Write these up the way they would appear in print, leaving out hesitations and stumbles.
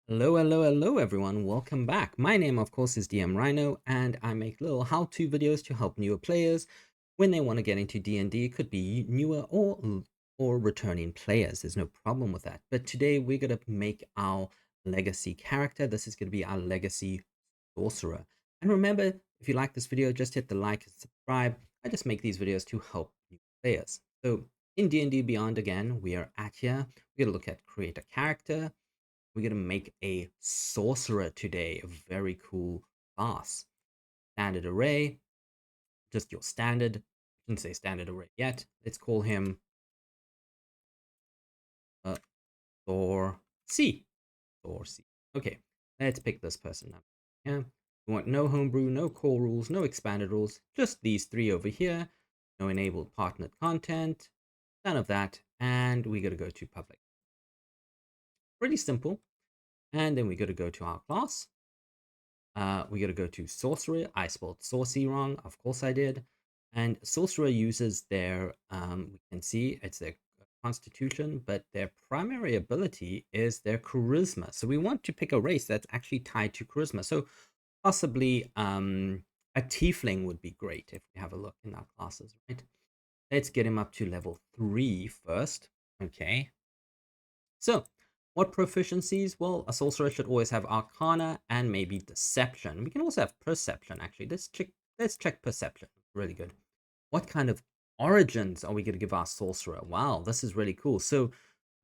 Hello everyone, welcome back. My name of course is DM Rhino and I make little how-to videos to help newer players when they want to get into D&D. It could be newer or returning players. There's no problem with that. But today we're going to make our legacy character. This is going to be our legacy sorcerer. And remember, if you like this video, just hit the like and subscribe. I just make these videos to help new players. So in D&D Beyond again, we are at here. We're going to look at create a character. We're going to make a sorcerer today, a very cool class. Standard array, just your standard. I shouldn't say standard array yet. Let's call him Thor C. Thor C. Okay, let's pick this person up. Yeah, we want no homebrew, no core rules, no expanded rules, just these three over here. No enabled partnered content, none of that. And we got to go to public. Pretty simple. And then we got to go to our class. We got to go to Sorcerer. I spelled saucy wrong. Of course I did. And Sorcerer uses their, we can see it's their constitution, but their primary ability is their charisma. So we want to pick a race that's actually tied to charisma. So possibly a tiefling would be great if we have a look in our classes, right? Let's get him up to level 3 first. Okay. So what proficiencies? Well, a sorcerer should always have Arcana and maybe Deception. We can also have Perception, actually. Let's check Perception. Really good. What kind of origins are we going to give our sorcerer? Wow, this is really cool. So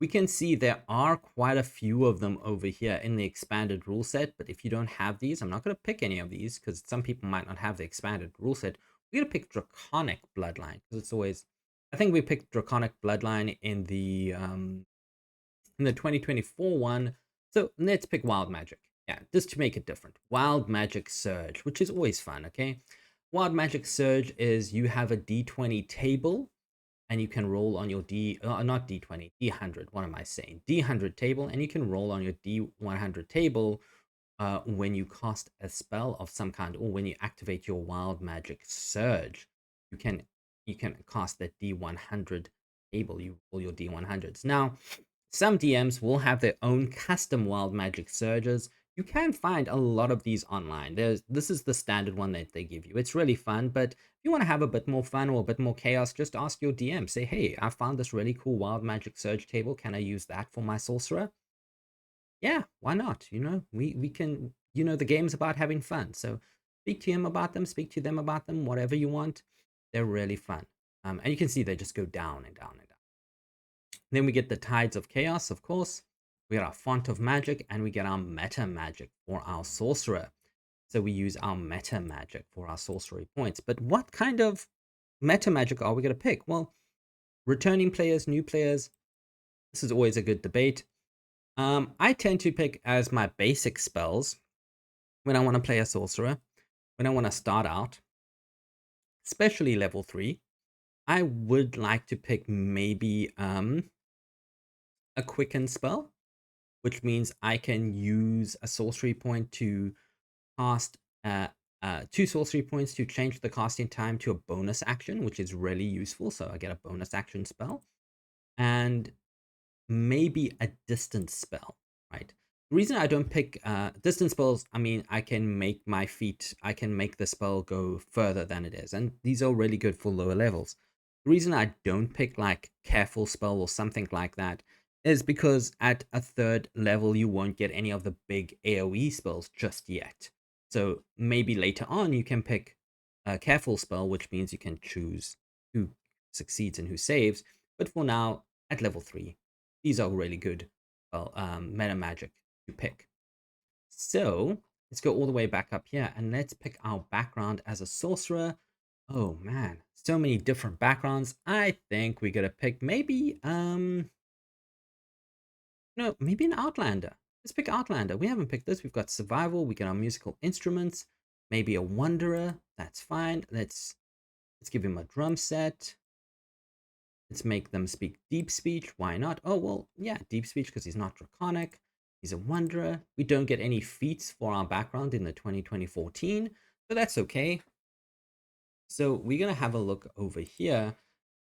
we can see there are quite a few of them over here in the expanded rule set. But if you don't have these, I'm not going to pick any of these because some people might not have the expanded rule set. We're going to pick Draconic Bloodline because it's always... I think we picked Draconic Bloodline in the 2024 one. So let's pick Wild Magic. Yeah, just to make it different. Wild Magic Surge, which is always fun, okay? Wild Magic Surge is you have a D20 table and you can roll on your not D20, D100, what am I saying? D100 table, and you can roll on your D100 table when you cast a spell of some kind or when you activate your Wild Magic Surge. You can cast that D100 table, you roll your D100s. Now, some DMs will have their own custom Wild Magic Surges. You can find a lot of these online. This is the standard one that they give you. It's really fun, but if you want to have a bit more fun or a bit more chaos, just ask your DM. Say, hey, I found this really cool Wild Magic Surge table. Can I use that for my sorcerer? Yeah, why not? You know, we can, you know, the game's about having fun. So speak to him about them, speak to them about them, whatever you want. They're really fun. And you can see they just go down and down and down. Then we get the Tides of Chaos, of course. We get our Font of Magic, and we get our Metamagic for our Sorcerer. So we use our Metamagic for our Sorcery Points. But what kind of Metamagic are we going to pick? Well, returning players, new players, this is always a good debate. I tend to pick as my basic spells when I want to play a Sorcerer, when I want to start out, especially level 3. I would like to pick maybe a Quicken spell, which means I can use a sorcery point to cast 2 sorcery points to change the casting time to a bonus action, which is really useful. So I get a bonus action spell and maybe a distance spell, right? The reason I don't pick distance spells, I mean, I can make the spell go further than it is. And these are really good for lower levels. The reason I don't pick like careful spell or something like that is because at a 3rd level, you won't get any of the big AoE spells just yet. So maybe later on, you can pick a careful spell, which means you can choose who succeeds and who saves. But for now, at level 3, these are really good meta magic to pick. So let's go all the way back up here and let's pick our background as a sorcerer. Oh man, so many different backgrounds. I think we're gonna pick maybe no, maybe an Outlander. Let's pick Outlander. We haven't picked this. We've got survival. We get our musical instruments. Maybe a wanderer. That's fine. Let's give him a drum set. Let's make them speak deep speech. Why not? Oh, well, yeah, deep speech because he's not draconic. He's a wanderer. We don't get any feats for our background in the 2014, but that's okay. So we're going to have a look over here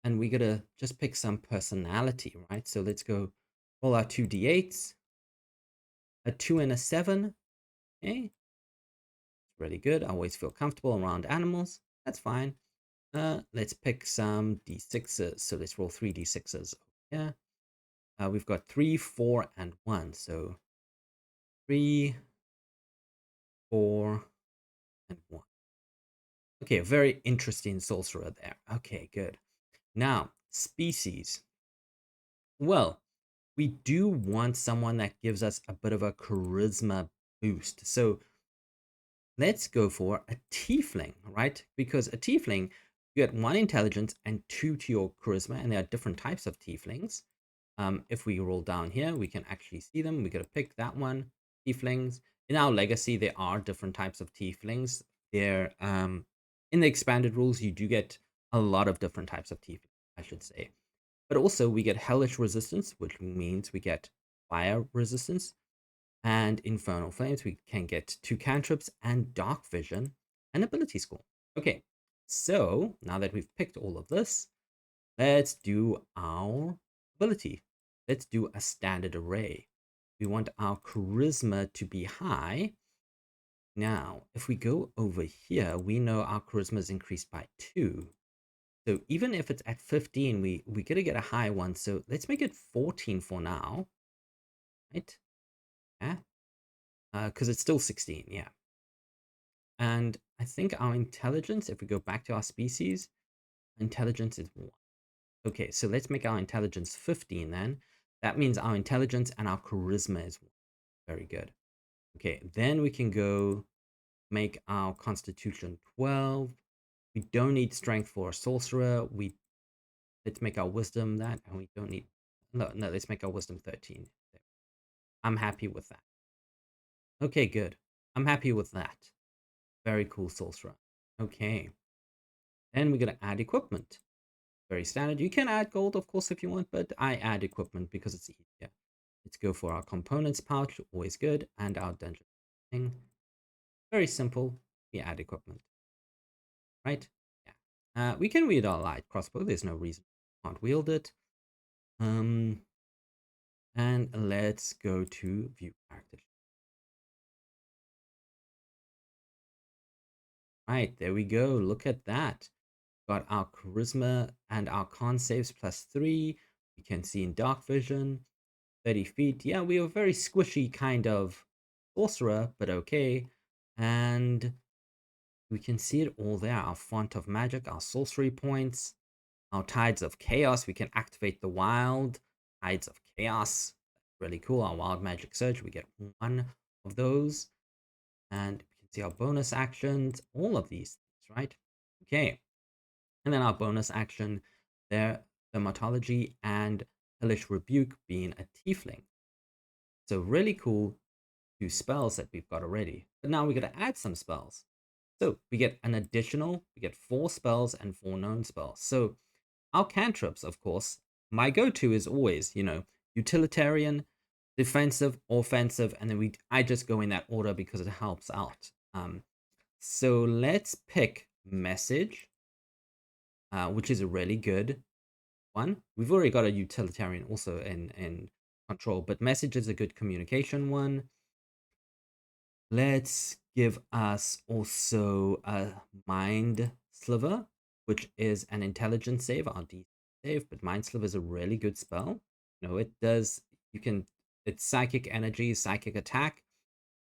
and we're going to just pick some personality, right? So let's go roll our 2d8s. a 2 and a 7. Okay, really good. I always feel comfortable around animals. That's fine. Let's pick some d6s. So let's roll 3 d6s. Yeah. We've got 3, 4, and 1. So 3, 4, and 1. Okay, a very interesting sorcerer there. Okay, good. Now, species. Well, we do want someone that gives us a bit of a charisma boost. So let's go for a tiefling, right? Because a tiefling, you get 1 intelligence and 2 to your charisma, and there are different types of tieflings. If we roll down here, we can actually see them. We got to pick that one. Tieflings. In our legacy, there are different types of tieflings. They're in the expanded rules, you do get a lot of different types of tieflings, I should say. But also, we get hellish resistance, which means we get fire resistance, and infernal flames. We can get 2 cantrips and dark vision and ability score. Okay, so now that we've picked all of this, let's do our ability. Let's do a standard array. We want our charisma to be high. Now, if we go over here, we know our charisma is increased by 2. So even if it's at 15, we got to get a high one. So let's make it 14 for now, right? Yeah, because it's still 16, yeah. And I think our intelligence, if we go back to our species, intelligence is 1. Okay, so let's make our intelligence 15 then. That means our intelligence and our charisma is 1. Very good. Okay, then we can go make our constitution 12. We don't need strength for a sorcerer. Let's make our wisdom that, and we don't need, no, let's make our wisdom 13. I'm happy with that. Okay, good. I'm happy with that. Very cool sorcerer. Okay. Then we're going to add equipment. Very standard. You can add gold, of course, if you want, but I add equipment because it's easier. Let's go for our components pouch, always good, and our dungeon thing. Very simple. We add equipment, right? Yeah. We can wield our light crossbow. There's no reason we can't wield it. And let's go to view character. Right, there we go. Look at that. Got our charisma and our con saves +3. You can see in dark vision, 30 feet. Yeah, we are a very squishy kind of sorcerer, but okay. And we can see it all there. Our font of magic, our sorcery points, our tides of chaos. We can activate the wild tides of chaos. Really cool. Our wild magic surge. We get 1 of those. And we can see our bonus actions, all of these things, right? Okay. And then our bonus action there, dermatology and hellish rebuke being a tiefling. So really cool 2 spells that we've got already. But now we got to add some spells. So we get an additional, we get 4 spells and 4 known spells. So our cantrips, of course, my go-to is always, utilitarian, defensive, offensive, and then I just go in that order because it helps out. So let's pick message, which is a really good one. We've already got a utilitarian also in control, but message is a good communication one. Let's give us also a mind sliver, which is an intelligence save, our D save, but mind sliver is a really good spell. It does, it's psychic energy, psychic attack,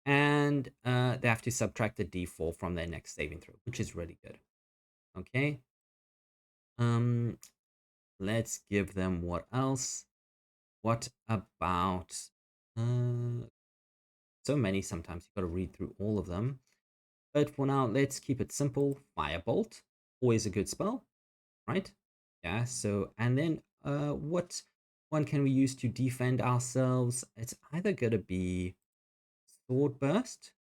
and they have to subtract a d4 from their next saving throw, which is really good. Okay. Let's give them what else? What about so many sometimes you've got to read through all of them. But for now, let's keep it simple. Firebolt, always a good spell, right? Yeah, so and then what one can we use to defend ourselves? It's either gonna be sword burst.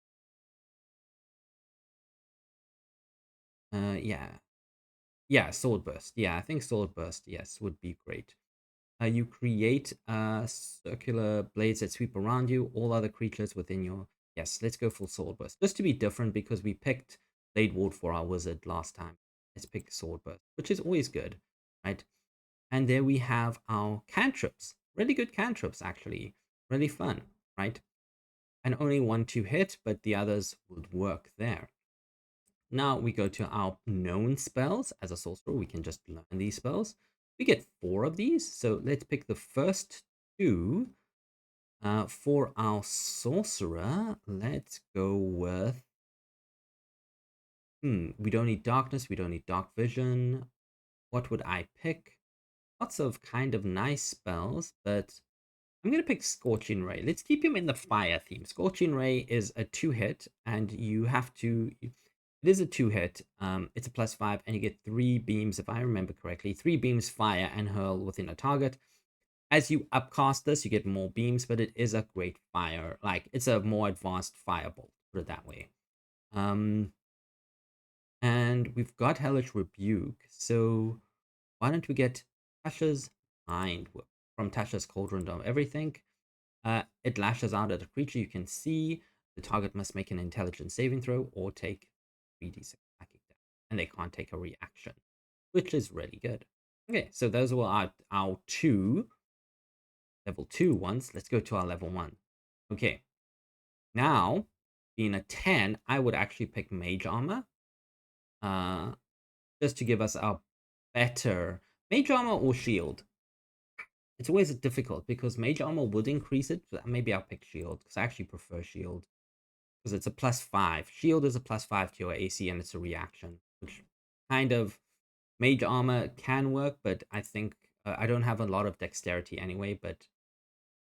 Yeah. Yeah, sword burst. Yeah, I think sword burst, yes, would be great. You create circular blades that sweep around you, all other creatures within your... Yes, let's go for sword burst. Just to be different because we picked Blade Ward for our wizard last time. Let's pick sword burst, which is always good, right? And there we have our cantrips. Really good cantrips, actually. Really fun, right? and only 1/2 hit, but the others would work there. Now we go to our known spells. As a sorcerer, we can just learn these spells. We get 4 of these, so let's pick the first 2. For our sorcerer, let's go with... we don't need darkness, we don't need dark vision. What would I pick? Lots of kind of nice spells, but I'm going to pick Scorching Ray. Let's keep him in the fire theme. Scorching Ray is a 2-hit, and you have to... It is a 2-hit. It's a +5, and you get 3 beams, if I remember correctly. 3 beams fire and hurl within a target. As you upcast this, you get more beams, but it is a great fire. Like, it's a more advanced firebolt, put it that way. And we've got Hellish Rebuke, so why don't we get Tasha's Mind Whip from Tasha's Cauldron of Everything. It lashes out at a creature you can see. The target must make an intelligence saving throw or take 3d6 attacking damage. And they can't take a reaction, which is really good. Okay, so those were our 2 level 2 ones. Let's go to our level 1. Okay, now, being a 10, I would actually pick Mage Armor. Just to give us a better... Mage Armor or Shield? It's always difficult because Mage Armor would increase it, but maybe I'll pick Shield because I actually prefer Shield. Because it's a +5. Shield is a +5 to your AC and it's a reaction, which kind of... Mage Armor can work, but I think I don't have a lot of dexterity anyway, but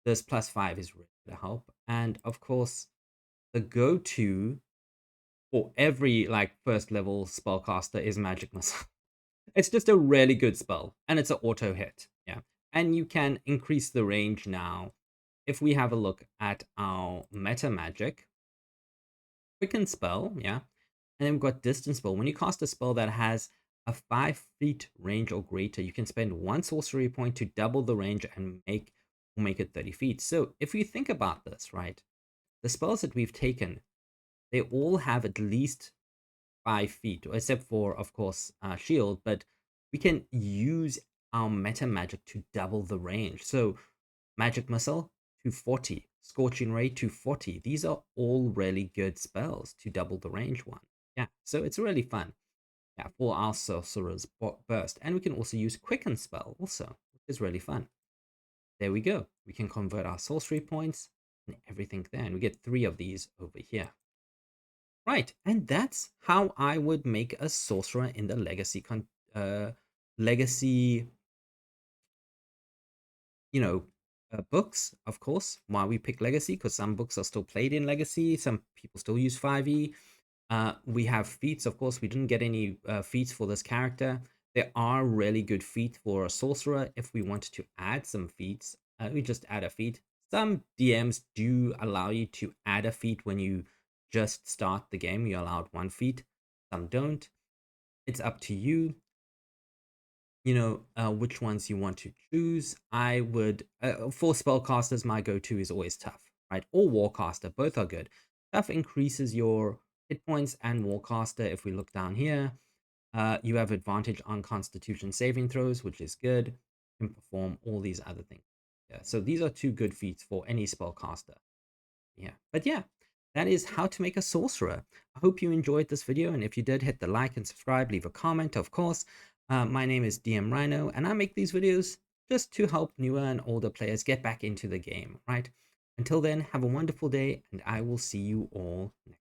this +5 is really to help. And of course, the go-to for every like first level spellcaster is Magic Missile. It's just a really good spell, and it's an auto hit. Yeah, and you can increase the range now. If we have a look at our Metamagic, Quicken spell, yeah, and then we've got Distance spell. When you cast a spell that has a 5 feet range or greater, you can spend 1 sorcery point to double the range and make it 30 feet. So if you think about this, right, the spells that we've taken, they all have at least 5 feet, except for, of course, shield, but we can use our Metamagic to double the range. So Magic Missile, 240. Scorching Ray, 240. These are all really good spells to double the range one. Yeah, so it's really fun. Yeah, for our Sorcerer's Burst. And we can also use Quicken spell also, which is really fun. There we go. We can convert our sorcery points and everything there. And we get 3 of these over here. Right, and that's how I would make a sorcerer in the legacy, books, of course. Why we pick legacy, because some books are still played in legacy. Some people still use 5e. We have feats, of course. We didn't get any feats for this character. There are really good feats for a sorcerer. If we wanted to add some feats, we just add a feat. Some DMs do allow you to add a feat when you just start the game. You're allowed 1 feat. Some don't. It's up to you. Which ones you want to choose. I would, for spellcasters, my go-to is always tough, right? Or warcaster, both are good. Tough increases your hit points, and warcaster, if we look down here, you have advantage on constitution saving throws, which is good. You can perform all these other things. Yeah, so these are 2 good feats for any spellcaster. Yeah, but yeah, that is how to make a sorcerer. I hope you enjoyed this video, and if you did, hit the like and subscribe, leave a comment, of course. My name is DM Rhino, and I make these videos just to help newer and older players get back into the game, right? Until then, have a wonderful day, and I will see you all next time.